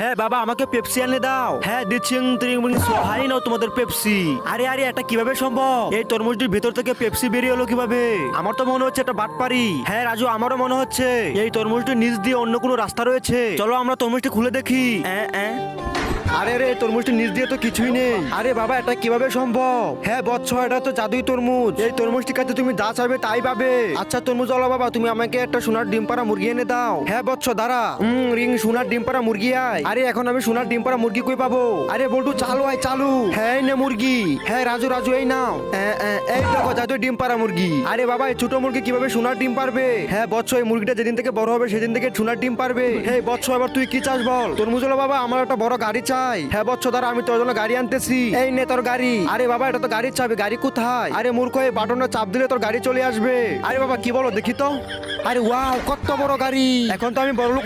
হ্যাঁ বাবা, আমাকে পেপসি এনে দাও। হ্যাঁ দিচ্ছি, হাই নাও তোমাদের পেপসি। আরে আরে, এটা কিভাবে সম্ভব? এই তরমুজটির ভেতর থেকে পেপসি বেরিয়ে এলো কিভাবে? আমার তো মনে হচ্ছে এটা বাটপারি। হ্যাঁ রাজু, আমারও মনে হচ্ছে এই তরমুজটির নিচ দিয়ে অন্য কোনো রাস্তা রয়েছে। চলো আমরা তরমুজটি খুলে দেখি। আরে আরে, তরমুজটির নিচ দিয়ে তো কিছুই নেই। আরে বাবা, এটা কিভাবে সম্ভব? হ্যাঁ বৎস, এটা তো জাদুই তরমুজ। এই তরমুজটি কাছে তুমি যা চাইবে তাই পাবে। আচ্ছা তরমুজওয়ালা বাবা, তুমি আমাকে একটা সোনার ডিম পাড়া মুরগি এনে দাও। হ্যাঁ বৎস দাঁড়া। রিং, সোনার ডিম পাড়া মুরগি আয়। আরে এখন আমি সোনার ডিম পাড়া মুরগি কই পাবো? আরে বল্টু চালু আয় চালু। হ্যাঁ এই নে মুরগি। হ্যাঁ রাজু রাজু, এই নাও। এই দেখো জাদুই ডিম পাড়া মুরগি। আরে বাবা, এই ছোট মুরগি কিভাবে সোনার ডিম পারবে? হ্যাঁ বৎস, এই মুরগিটা যেদিন থেকে বড় হবে সেদিন থেকে সোনার ডিম পারবে। হ্যাঁ বৎস, এবার তুই কি চাস বল? তরমুজওয়ালা বাবা, আমার একটা বড় গাড়ি চাই। হ্যাঁ বৎস দাঁড়া, আমি তোর জন্য গাড়ি আনতেছি। এই নে তোর গাড়ি। আরে বাবা, এটা তো গাড়ির চাবি, গাড়ি কোথায়? আরে মূর্খ, এই বাটনটা চাপ দিলে তোর গাড়ি চলে আসবে। আরে বাবা কি বলো দেখি তো। আরে ওয়াও, কত বড় গাড়ি! এখন তো আমি বড় লোক